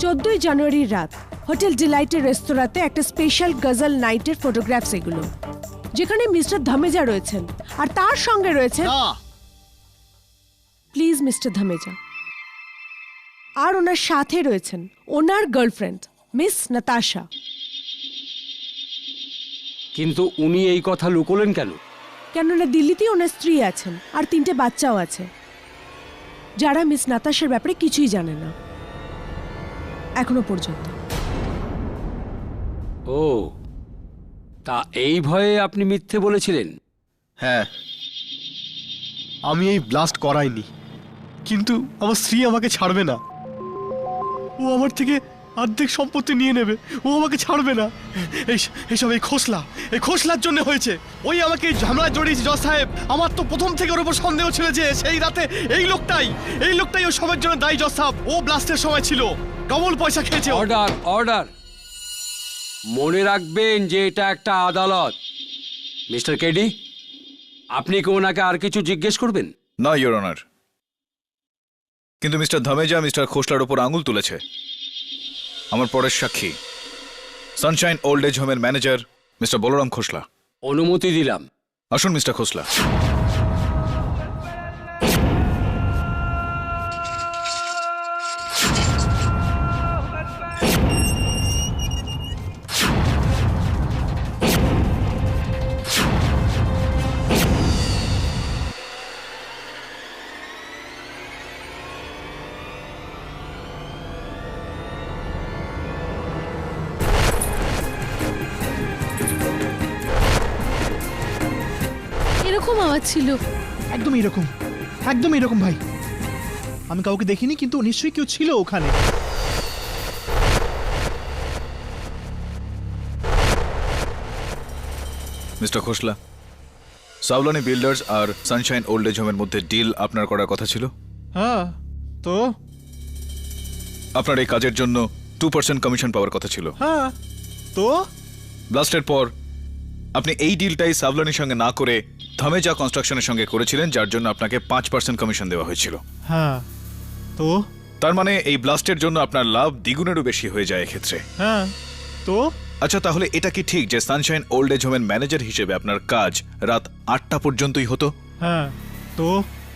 Speaker 10: 14ই জানুয়ারির রাত হোটেল ডিলাইটের রেস্তোরাঁতে একটা স্পেশাল গজল নাইটের ফটোগ্রাফস এগুলো, যেখানে মিস্টার ধামেজা রয়েছেন আর তার সঙ্গে রয়েছেন প্লিজ মিস্টার ধামেজা, আর ওনার সাথে রয়েছেন ওনার গার্লফ্রেন্ড মিস নাতাশা।
Speaker 9: কিন্তু উনি এই কথা লুকোলেন কেন?
Speaker 10: কেননা দিল্লিতেই ওনার স্ত্রী আছেন আর 3টে বাচ্চাও আছে, যারা মিস নাতাশার ব্যাপারে কিছুই জানে না এখনো পর্যন্ত।
Speaker 9: ও, তা এই ভয়ে আপনি মিথ্যে বলেছিলেন?
Speaker 12: হ্যাঁ, আমি এই ব্লাস্ট করাইনি, কিন্তু আমার স্ত্রী আমাকে ছাড়বে না। ও আমার থেকে অর্ধেক সম্পত্তি নিয়ে নেবে, ও আমাকে ছাড়বে না। এইসব এই খোসলার জন্য হয়েছে। ওই আমাকে ঝামেলায় জড়িয়েছে জজ সাহেব। আমার তো প্রথম থেকে ওর উপর সন্দেহ ছিল যে সেই রাতে এই লোকটাই ও সবের জন্য দায়ী। জজ সাহেব, ও ব্লাস্টের সময় ছিল, ডবল পয়সা খেয়েছে।
Speaker 9: Order, order. মনে রাখবেন যে এটা একটা আদালত। মিস্টার কেডি, আপনি কি ওনাকে আর কিছু জিজ্ঞেস করবেন?
Speaker 4: না ইওর অনার, কিন্তু মিস্টার ধামেজা মিস্টার খোসলার উপর আঙুল তুলেছে। আমার পরের সাক্ষী সানশাইন ওল্ড এজ হোমের ম্যানেজার মিস্টার বলরাম খোসলা।
Speaker 9: অনুমতি দিলাম।
Speaker 4: আসুন মিস্টার খোসলা।
Speaker 6: এরকম আওয়াজ ছিল।
Speaker 2: একদম এরকম ভাই। আমি কাউকে দেখিনি, কিন্তু নিশ্চয়ই কেউ ছিল ওখানে।
Speaker 4: মিস্টার খোসলা, সাওলানি বিল্ডার্স আর সানশাইন ওল্ড এজ হোমের মধ্যে ডিল আপনার করার কথা ছিল।
Speaker 1: হ্যাঁ, তো
Speaker 4: আপনার এই কাজের জন্য 2% কমিশন পাওয়ার কথা ছিল।
Speaker 1: হ্যাঁ, তো
Speaker 4: ব্লাস্টের পর আপনি এই ডিলটাই সাওলানির সঙ্গে না করে ধামেজা কনস্ট্রাকশনের সঙ্গে করেছিলেন, যার জন্য আপনাকে 5% কমিশন দেওয়া হয়েছিল।
Speaker 1: হ্যাঁ, তো
Speaker 4: তার মানে এই ব্লাস্টের জন্য আপনার লাভ দ্বিগুণেরও বেশি হয়ে যায় এক্ষেত্রে।
Speaker 1: হ্যাঁ, তো
Speaker 4: আচ্ছা, তাহলে এটা কি ঠিক যে সানশাইন ওল্ড এজ হোমের ম্যানেজার হিসেবে আপনার কাজ রাত 8টা পর্যন্তই হতো?
Speaker 1: হ্যাঁ, তো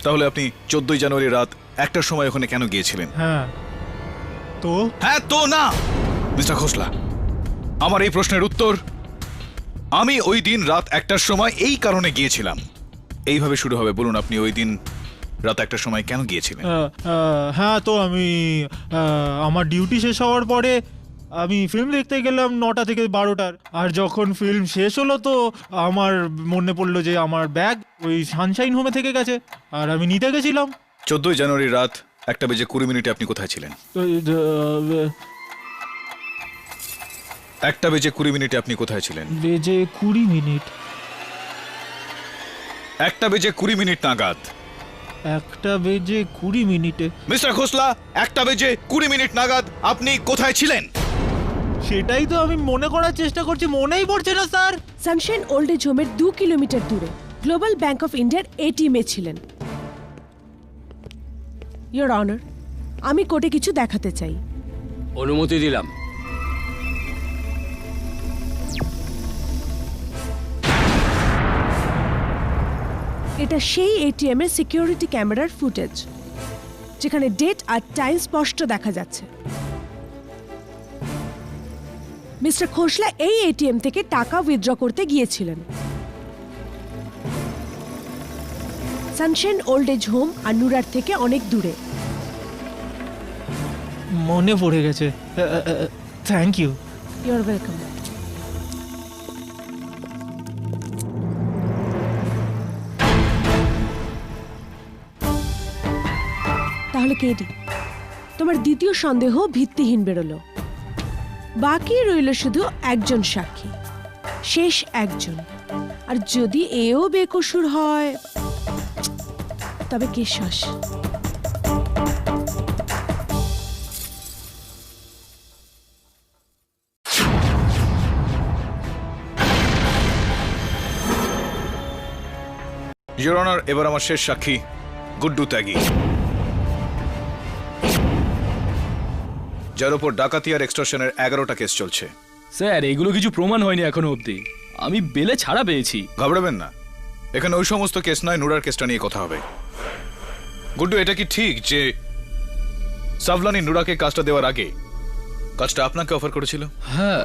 Speaker 4: তাহলে আপনি 14ই জানুয়ারি রাত 1টার সময় ওখানে কেন গিয়েছিলেন?
Speaker 1: হ্যাঁ, তো
Speaker 4: হ্যাঁ, তো না। মিস্টার খোসলা, আমার এই প্রশ্নের উত্তর, আমি ওই দিন রাত 1টার সময় এই কারণে গিয়েছিলাম। এইভাবে শুরু হবে। বলুন আপনি ওই দিন রাত 1টার সময় কেন গিয়েছিলেন?
Speaker 1: হ্যাঁ, তো আমি আমার ডিউটি শেষ হওয়ার পরে আমি ফিল্ম দেখতে গেলাম 9টা থেকে 12টার। আর যখন ফিল্ম শেষ হলো তো আমার মনে পড়লো যে আমার ব্যাগ ওই সানশাইন হোমে থেকে গেছে, আর আমি নিতে গেছিলাম।
Speaker 4: 14ই জানুয়ারি রাত 1:20 আপনি কোথায় ছিলেন? 1:20 আপনি কোথায় ছিলেন?
Speaker 1: বেজে 20 মিনিট।
Speaker 4: 1:20 নাগাদ।
Speaker 1: 1:20
Speaker 4: মিস্টার খোসলা, 1:20 নাগাদ আপনি কোথায় ছিলেন?
Speaker 1: সেটাই তো আমি মনে করার চেষ্টা করছি, মনেই পড়ছে না স্যার।
Speaker 10: সানশাইন ওল্ড এজ হোমের 2 কিলোমিটার দূরে গ্লোবাল ব্যাংক অফ ইন্ডিয়ার এটিএমে ছিলেন। ইয়োর অনার, আমি কোর্টে কিছু দেখাতে চাই।
Speaker 9: অনুমতি দিলাম।
Speaker 10: এটা সেই এটিএম এর সিকিউরিটি ক্যামেরার ফুটেজ, যেখানে ডেট আর টাইম স্পষ্ট দেখা যাচ্ছে। মিস্টার খোসলা এই এটিএম থেকে টাকা উইথড্র করতে গিয়েছিলেন। সানশাইন ওল্ড এজ হোম আর নুরার থেকে অনেক দূরে।
Speaker 1: মনে পড়ে গেছে, থ্যাংক ইউ।
Speaker 10: Your welcome. তাহলে কেডি, তোমার দ্বিতীয় সন্দেহ ভিত্তিহীন বেরোলো। বাকি রইল শুধু একজন সাক্ষী, শেষ একজন। আর যদি এও বেকসুর হয় তবে কে শ্বাস।
Speaker 4: ইওর অনার, এবার আমার শেষ সাক্ষী গুড্ডু ত্যাগী, যার উপর ডাকাতি আর এক্সটর্শনের 11টা কেস চলছে।
Speaker 13: স্যার, এগুলো কিছু প্রমাণ হয়নি এখনো অবধি। আমি বেলে ছাড়া পেয়েছি।
Speaker 4: ঘাবড়াবেন না, এখানে ওই সমস্ত কেস নয়, নুরার কেসটা নিয়ে কথা হবে। গুড্ডু, এটা কি ঠিক যে সাভলানি নুরাকে কাজটা দেওয়ার আগে কাজটা আপনাকে অফার করেছিল?
Speaker 13: হ্যাঁ,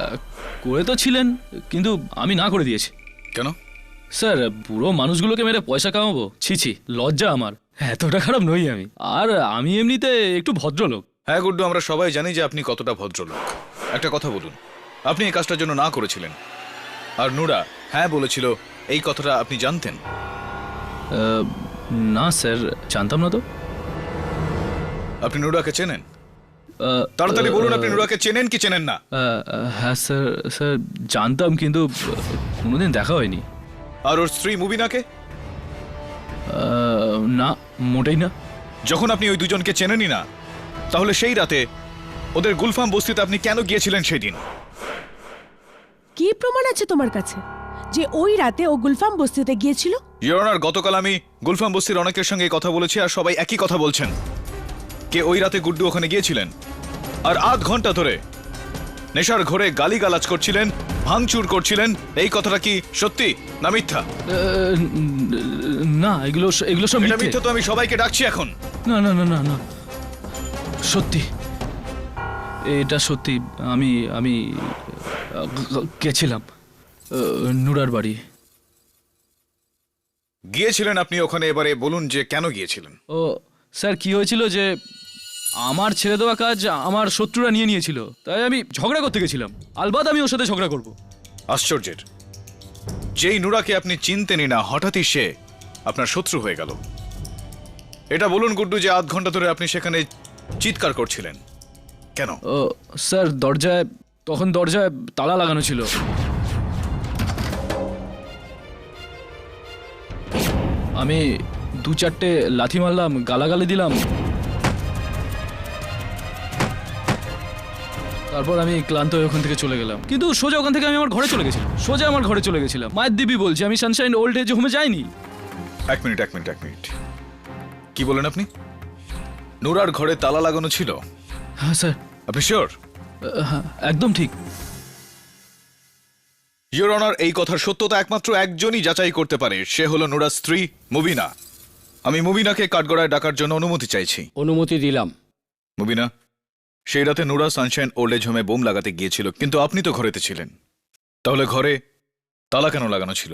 Speaker 13: করে তো ছিলেন, কিন্তু আমি না করে দিয়েছি।
Speaker 4: কেন?
Speaker 13: স্যার, পুরো মানুষগুলোকে মেরে পয়সা কামাবো? ছি ছি, লজ্জা আমার। এতটা খারাপ নই আমি। আর আমি এমনিতে একটু ভদ্রলোক।
Speaker 4: হ্যাঁ গুড্ডু, আমরা সবাই জানি যে আপনি কতটা ভদ্রলোক। একটা কথা বলুন, আপনি এই কাজটার জন্য না করেছিলেন, আর নুরা হ্যাঁ বলেছিল, এই কথাটা আপনি জানতেন?
Speaker 13: না স্যার, জানতাম না তো।
Speaker 4: আপনি নুরাকে চেনেন? তাড়াতাড়ি বলুন, আপনি নুরাকে চেনেন কি চেনেন না?
Speaker 13: হ্যাঁ স্যার, স্যার জানতাম, কিন্তু কোনোদিন দেখা হয়নি।
Speaker 4: আর ওর স্ত্রী মুবিনাকে?
Speaker 13: না, মোটেই না।
Speaker 4: যখন আপনি ওই দুজনকে চেনেনই না, তাহলে সেই রাতে ওদের গুলফাম বস্তিতে আপনি কেন গিয়েছিলেন সেদিন?
Speaker 10: কি প্রমাণ আছে তোমার কাছে যে ওই রাতে ও গুলফাম বস্তিতে গিয়েছিল?
Speaker 4: ইওর অনার, গতকাল আমি গুলফাম বস্তির অনেকের সঙ্গে কথা বলেছি, আর সবাই একই কথা বলছেন, কে ওই রাতে গুড্ডু ওখানে গিয়েছিলেন আর আধ ঘন্টা ধরে নেশার ঘরে গালিগালাজ করছিলেন, ভাঙচুর করছিলেন। এই কথাটা কি সত্যি না মিথ্যা?
Speaker 13: না, এগুলো সব
Speaker 4: মিথ্যা। তো আমি সবাইকে ডাকছি এখন।
Speaker 13: না না না না না, সত্যি, এটা সত্যি। আমি গেছিলাম নুরার বাড়ি।
Speaker 4: গিয়েছিলেন আপনি ওখানে, এবারে বলুন যে কেন গিয়েছিলেন?
Speaker 13: ও স্যার, কি হয়েছিল যে আমার ছেড়ে দেওয়া কাজ আমার শত্রুরা নিয়ে নিয়েছিল, তাই আমি ঝগড়া করতে গেছিলাম। আলবাত আমি ওর সাথে ঝগড়া করব।
Speaker 4: আশ্চর্যের, যেই নুরাকে আপনি চিনতেনই না, হঠাৎই সে আপনার শত্রু হয়ে গেল। এটা বলুন গুড্ডু, যে আধ ঘন্টা ধরে আপনি সেখানে চিৎকার করছিলেন কেন?
Speaker 13: ও স্যার, তখন দরজায় তালা লাগানো ছিল। আমি 2-4টে লাথি মারলাম, গালাগালি দিলাম। তারপর আমি ক্লান্ত হয়ে ওখান থেকে চলে গেলাম, কিন্তু সোজা ওখান থেকে আমি আমার ঘরে চলে গেছিলাম। মায়ের দিবি বলছি, আমি সানশাইন ওল্ড এজ হোমে যাইনি।
Speaker 4: এক মিনিট। কি বলেন আপনি? নুরার ঘরে তালা লাগানো ছিল?
Speaker 13: হ্যাঁ স্যার।
Speaker 4: আপনি শিওর?
Speaker 13: হ্যাঁ, একদম ঠিক।
Speaker 4: ইওর অনার, এই কথার সত্যতা একমাত্র একজনই যাচাই করতে পারে, সে হলো নুরার স্ত্রী মুবিনা। আমি মুবিনাকে কাঠগড়ায় ডাকার জন্য অনুমতি চাইছি।
Speaker 9: অনুমতি দিলাম।
Speaker 4: মুবিনা, সেই রাতে নুরা সানশাইন ওল্ড এজ হোমে বোম লাগাতে গিয়েছিল, কিন্তু আপনি তো ঘরেতে ছিলেন, তাহলে ঘরে তালা কেন লাগানো ছিল?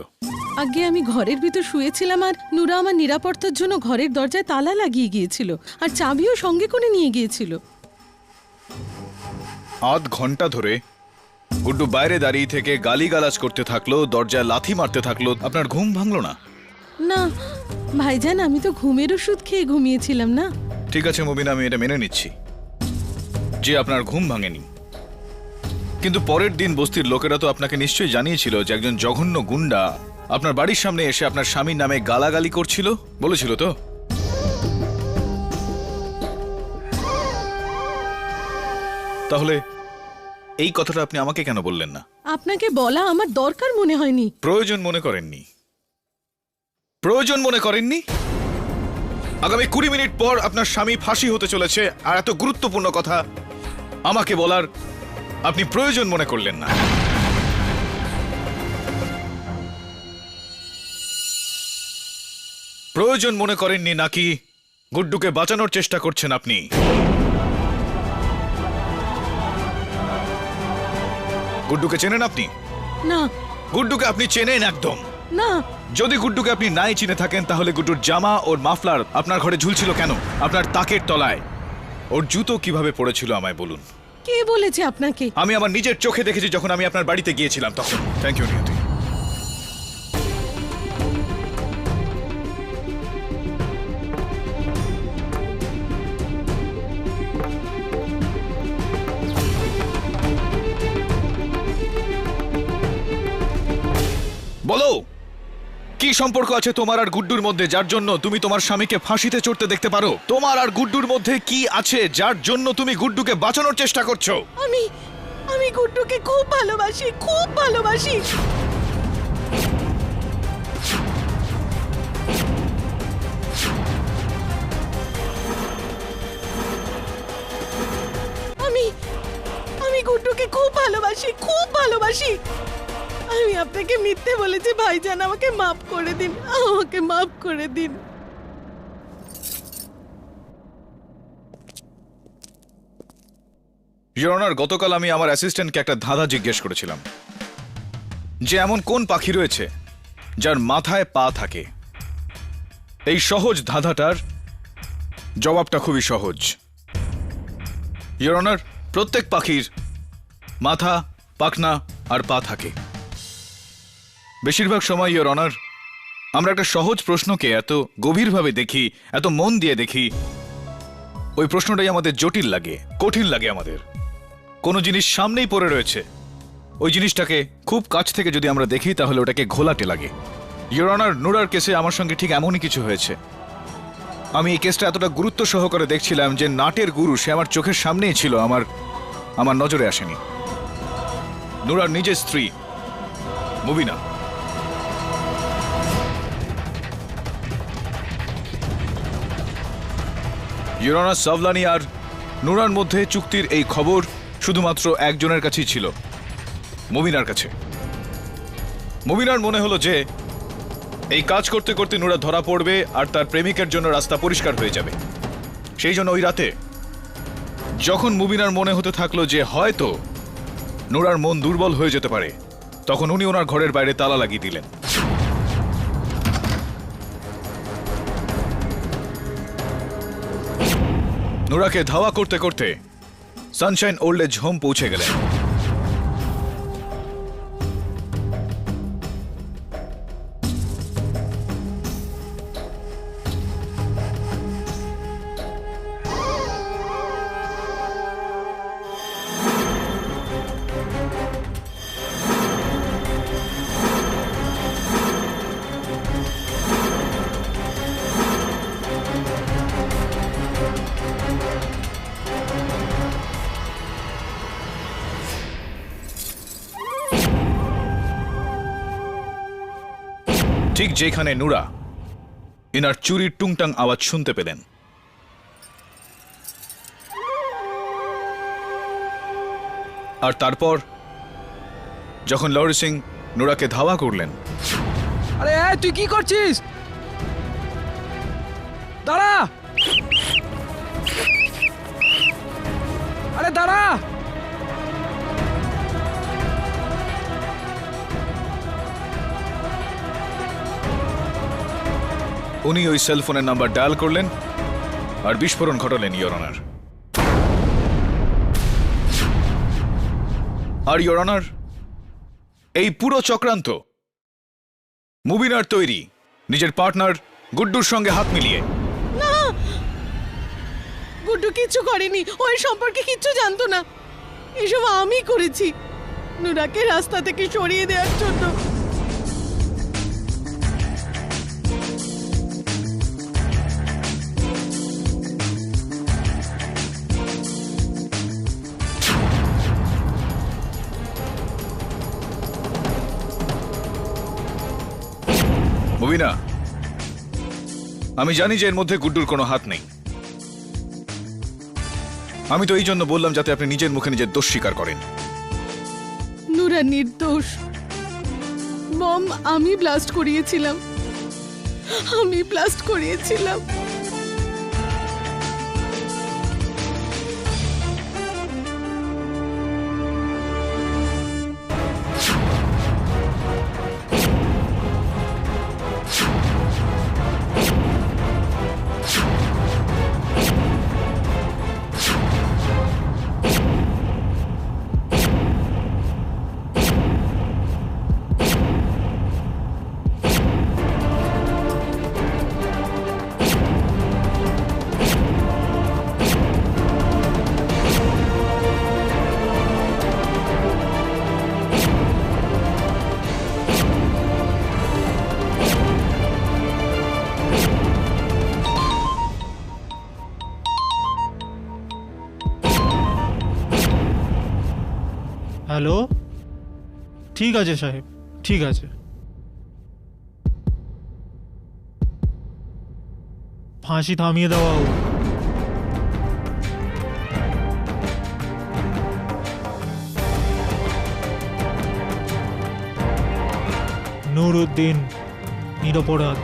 Speaker 6: আগে আমি ঘরের ভিতর শুয়েছিলাম, আর নুরা আমার নিরাপত্তার জন্য ঘরের দরজায় তালা লাগিয়ে গিয়েছিল, আর চাবিও সঙ্গে করে নিয়ে গিয়েছিল।
Speaker 4: আধ ঘন্টা ধরে গুড্ডু বাইরে দাঁড়িয়ে থেকে গালিগালাজ করতে থাকলো, দরজায় লাথি মারতে থাকলো, আপনার ঘুম ভাঙলো না?
Speaker 6: না ভাইজান, আমি তো ঘুমের ওষুধ খেয়ে ঘুমিয়েছিলাম না।
Speaker 4: ঠিক আছে মুবিনা, আমি এটা মেনে নিচ্ছি যে আপনার ঘুম ভাঙেনি, কিন্তু পরের দিন বস্তির লোকেরা তো আপনাকে নিশ্চয়ই জানিয়েছিল যে একজন জঘন্য গুন্ডা আপনার বাড়ির সামনে এসে আপনার স্বামীর নামে গালাগালি করছিল, বলেছিল তো? তাহলে এই কথাটা আপনি আমাকে কেন বললেন না?
Speaker 6: আপনাকে বলা আমার দরকার মনে হয়নি।
Speaker 4: প্রয়োজন মনে করেননি? প্রয়োজন মনে করেননি? আগামী 20 মিনিট পর আপনার স্বামী ফাঁসি হতে চলেছে, আর এত গুরুত্বপূর্ণ কথা আমাকে বলার আপনি প্রয়োজন মনে করলেন না। প্রয়োজন মনে করেননি নাকি গুড্ডুকে বাঁচানোর চেষ্টা করছেন আপনি? গুড্ডুকে চেনেন আপনি?
Speaker 6: না।
Speaker 4: গুড্ডুকে আপনি চেনেন একদম
Speaker 6: না।
Speaker 4: যদি গুড্ডুকে আপনি নাই চিনে থাকেন তাহলে গুড্ডুর জামা ওর মাফলার আপনার ঘরে ঝুলছিল কেন? আপনার তাকের তলায় ওর জুতো কিভাবে পড়েছিল আমায় বলুন।
Speaker 6: কে বলেছে আপনাকে?
Speaker 4: আমি আমার নিজের চোখে দেখেছি যখন আমি আপনার বাড়িতে গিয়েছিলাম তখন। থ্যাংক ইউ নিয়তি। বলো, কি সম্পর্ক আছে তোমার আর গুড্ডুর মধ্যে যার জন্য তুমি তোমার স্বামীকে ফাঁসিতে চড়তে দেখতে পারো? তোমার আর গুড্ডুর মধ্যে কি আছে যার জন্য তুমি গুড্ডুকে বাঁচানোর চেষ্টা করছো?
Speaker 6: আমি গুড্ডুকে খুব ভালোবাসি, খুব ভালোবাসি। আমি গুড্ডুকে খুব ভালোবাসি, খুব ভালোবাসি। আমি আপনাকে মিথ্যে বলেছি ভাইজান, আমাকে মাফ করে দিন, আমাকে মাফ করে দিন।
Speaker 4: ইওর অনার, গতকাল আমি আমার অ্যাসিস্ট্যান্টকে একটা ধাঁধা জিজ্ঞেস করেছিলাম যে এমন কোন পাখি রয়েছে যার মাথায় পা থাকে। এই সহজ ধাঁধাটার জবাবটা খুবই সহজ। ইওর অনার, প্রত্যেক পাখির মাথা, পাখনা আর পা থাকে। বেশিরভাগ সময় ইওর অনার আমরা একটা সহজ প্রশ্নকে এত গভীরভাবে দেখি, এত মন দিয়ে দেখি, ওই প্রশ্নটাই আমাদের জটিল লাগে, কঠিন লাগে আমাদের। কোনো জিনিস সামনেই পড়ে রয়েছে, ওই জিনিসটাকে খুব কাছ থেকে যদি আমরা দেখি তাহলে ওটাকে ঘোলাটে লাগে। ইওর অনার, নুরার কেসে আমার সঙ্গে ঠিক এমনই কিছু হয়েছে। আমি এই কেসটা এতটা গুরুত্ব সহকারে দেখছিলাম যে নাটের গুরু সে আমার চোখের সামনেই ছিল, আমার নজরে আসেনি। নুরার নিজের স্ত্রী মুবিনা। ইওর অনার, সাভলানি আর নুরার মধ্যে চুক্তির এই খবর শুধুমাত্র একজনের কাছেই ছিল, মুবিনার কাছে। মুবিনার মনে হলো যে এই কাজ করতে করতে নুরা ধরা পড়বে আর তার প্রেমিকের জন্য রাস্তা পরিষ্কার হয়ে যাবে। সেই জন্য ওই রাতে যখন মুবিনার মনে হতে থাকলো যে হয়তো নুরার মন দুর্বল হয়ে যেতে পারে, তখন উনি ওনার ঘরের বাইরে তালা লাগিয়ে দিলেন। নুরাকে ধাওয়া করতে করতে সানশাইন ওল্ড এজ হোম পৌঁছে গেলেন। ঠিক যেখানে নুরা ইনার চুরির টুংটাং আওয়াজ শুনতে পেলেন, আর তারপর যখন লরি সিং নুরাকে ধাওয়া করলেন।
Speaker 7: আরে তুই কি করছিস? দাঁড়া! আরে দাঁড়া!
Speaker 4: উনি ওই সেলফোনের নাম্বার ডায়াল করলেন আর বিস্ফোরণ ঘটালেন ইওর অনার। আর ইওর অনার, এই পুরো চক্রান্ত মুবিনার তৈরি, নিজের পার্টনার গুড্ডুর সঙ্গে হাত মিলিয়ে।
Speaker 6: না, গুড্ডু কিচ্ছু করেনি, ওই সম্পর্কে কিচ্ছু জানতো না, এসব আমি করেছি। নুরাকে রাস্তা থেকে সরিয়ে দেওয়ার জন্য।
Speaker 4: মুবিনা, আমি জানি যে এর মধ্যে গুড্ডুর কোনো হাত নেই। আমি তো এই জন্য বললাম যাতে আপনি নিজের মুখে নিজের দোষ স্বীকার করেন।
Speaker 6: নুরা নির্দোষ। বম আমি ব্লাস্ট করিয়েছিলাম, আমি ব্লাস্ট করিয়েছিলাম।
Speaker 1: হ্যালো, ঠিক আছে সাহেব, ঠিক আছে। ফাঁসি থামিয়ে দেওয়া হোক। নুরউদ্দিন নিরপরাধ।